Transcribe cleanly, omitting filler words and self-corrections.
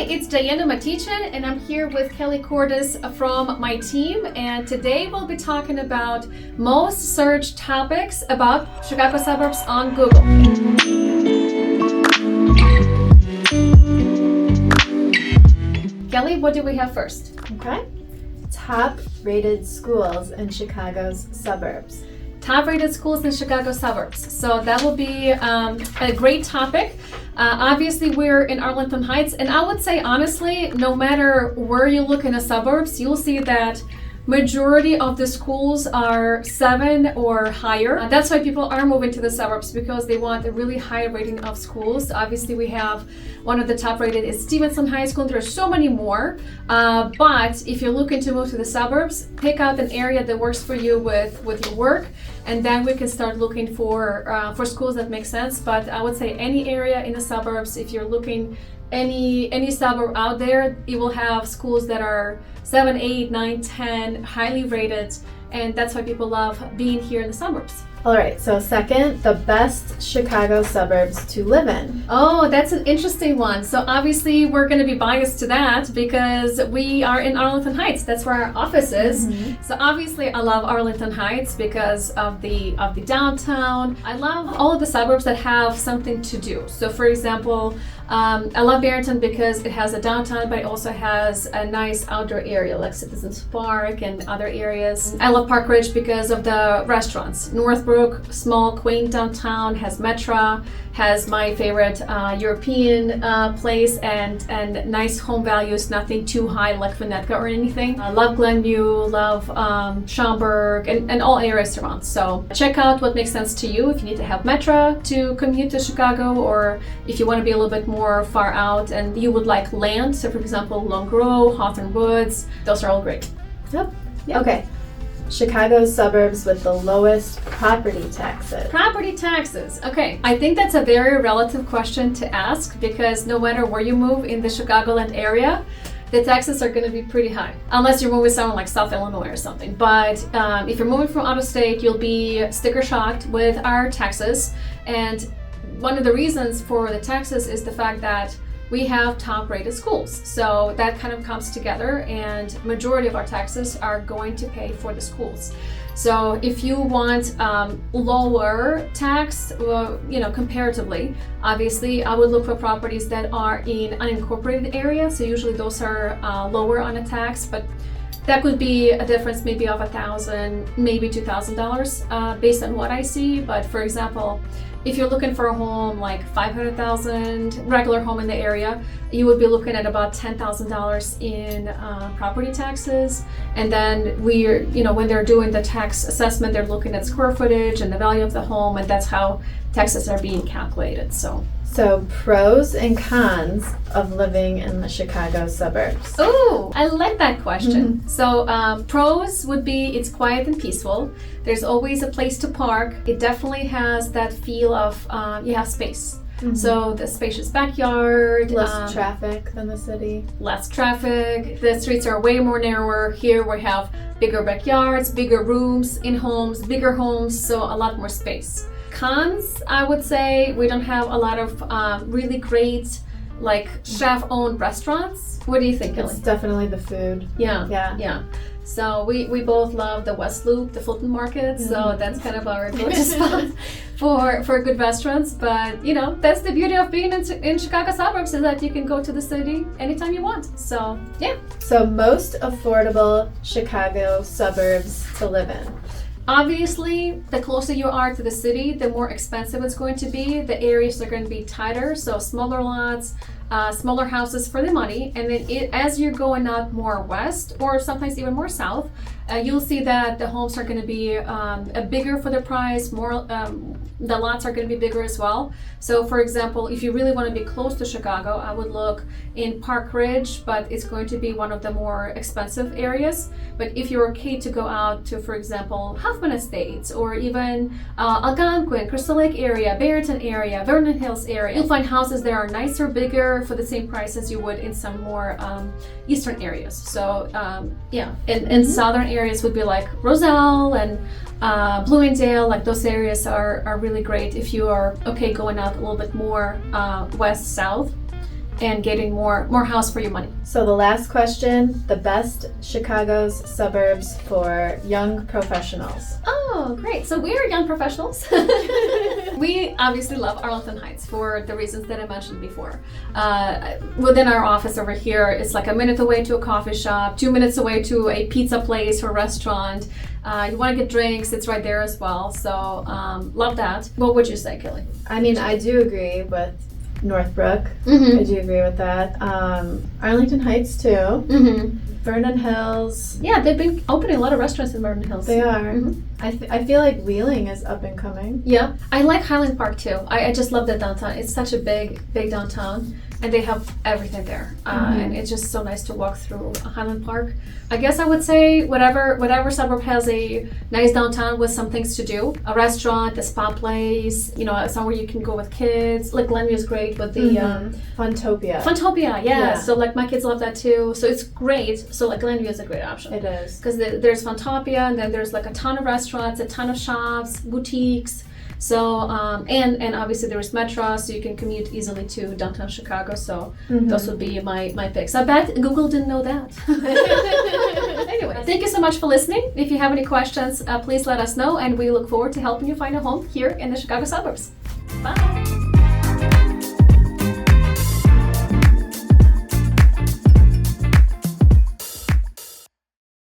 it's Diana Matichyn, and I'm here with Kelly Cordes from my team, and today we'll be talking about most searched topics about Chicago suburbs on Google. Kelly, what do we have first? Okay. Top rated schools in Chicago's suburbs. Top rated schools in Chicago suburbs. So that will be a great topic. Obviously, we're in Arlington Heights, and I would say honestly, no matter where you look in the suburbs, you'll see that majority of the schools are 7 or higher. That's why people are moving to the suburbs, because they want a really high rating of schools. Obviously, we have one of the top rated is Stevenson High School. There's so many more. But if you're looking to move to the suburbs, pick out an area that works for you with your work, and then we can start looking for schools that make sense. But I would say any area in the suburbs, if you're looking any suburb out there, it will have schools that are 7, 8, 9, 10, highly rated, and that's why people love being here in the suburbs. All right, so second, the best Chicago suburbs to live in. Oh, that's an interesting one. So obviously we're going to be biased to that because we are in Arlington Heights. That's where our office is. Mm-hmm. So obviously I love Arlington Heights because of the downtown. I love all of the suburbs that have something to do. So for example, I love Barrington because it has a downtown, but it also has a nice outdoor area like Citizens Park and other areas. I love Park Ridge because of the restaurants. Northbrook, small, quaint downtown, has Metra, has my favorite European place, and nice home values, nothing too high like Winnetka or anything. I love Glenview, love Schaumburg, and all areas around. So check out what makes sense to you if you need to have Metra to commute to Chicago, or if you want to be a little bit more far out and you would like land. So for example, Long Grove, Hawthorne Woods, those are all great. Yep. Okay. Chicago's suburbs with the lowest property taxes. Property taxes. Okay. I think that's a very relative question to ask because no matter where you move in the Chicagoland area, the taxes are going to be pretty high. Unless you're moving somewhere like South Illinois or something. But if you're moving from out of state, you'll be sticker shocked with our taxes. And one of the reasons for the taxes is the fact that we have top rated schools. So that kind of comes together, and majority of our taxes are going to pay for the schools. So if you want lower tax, comparatively, obviously I would look for properties that are in unincorporated areas. So usually those are lower on a tax, but that could be a difference maybe of $1,000, maybe $2,000 based on what I see. But for example, if you're looking for a home like $500,000 regular home in the area, you would be looking at about $10,000 in property taxes. And then when they're doing the tax assessment, they're looking at square footage and the value of the home, and that's how taxes are being calculated. So pros and cons of living in the Chicago suburbs. Oh, I like that question. Mm-hmm. So pros would be it's quiet and peaceful. There's always a place to park. It definitely has that feel of you have space. Mm-hmm. So the spacious backyard. Less traffic than the city. Less traffic. The streets are way more narrower. Here we have bigger backyards, bigger rooms in homes, bigger homes, so a lot more space. Cons, I would say we don't have a lot of really great like chef-owned restaurants. What do you think, Kelly? It's definitely the food. Yeah. So we both love the West Loop, the Fulton Market, so that's kind of our go-to spot for good restaurants. But that's the beauty of being in Chicago suburbs, is that you can go to the city anytime you want. So yeah. So most affordable Chicago suburbs to live in. Obviously, the closer you are to the city, the more expensive it's going to be. The areas are going to be tighter, so smaller lots, smaller houses for the money. And then as you're going out more west, or sometimes even more south, you'll see that the homes are going to be bigger for the price. More, the lots are going to be bigger as well. So for example, if you really want to be close to Chicago, I would look in Park Ridge, but it's going to be one of the more expensive areas. But if you're okay to go out to, for example, Huffman Estates, or even Algonquin, Crystal Lake area, Barrington area, Vernon Hills area, you'll find houses that are nicer, bigger for the same price as you would in some more eastern areas. So in southern areas would be like Roselle and Bloomingdale. Like those areas are really great if you are okay going out a little bit more west south. and getting more house for your money. So the last question, the best Chicago's suburbs for young professionals. Oh, great. So we are young professionals. We obviously love Arlington Heights for the reasons that I mentioned before. Within our office over here, it's like a minute away to a coffee shop, 2 minutes away to a pizza place or restaurant. You want to get drinks, it's right there as well. So love that. What would you say, Kelly? I mean, I do agree with Northbrook. Mm-hmm. I do agree with that. Arlington Heights too. Mm-hmm. Vernon Hills. Yeah, they've been opening a lot of restaurants in Vernon Hills. They are. Mhm. I feel like Wheeling is up and coming. Yeah, I like Highland Park too. I just love that downtown. It's such a big downtown, and they have everything there. And it's just so nice to walk through Highland Park. I guess I would say whatever suburb has a nice downtown with some things to do, a restaurant, a spa place, somewhere you can go with kids. Like Glenview is great with the Funtopia. Funtopia, yeah. Yeah. So like my kids love that too. So it's great. So like Glenview is a great option. It is. Because there's Funtopia, and then there's like a ton of restaurants, a ton of shops, boutiques. So and obviously there is Metro, so you can commute easily to downtown Chicago. So those would be my picks. I bet Google didn't know that. Anyway, thank you so much for listening. If you have any questions, please let us know, and we look forward to helping you find a home here in the Chicago suburbs. Bye.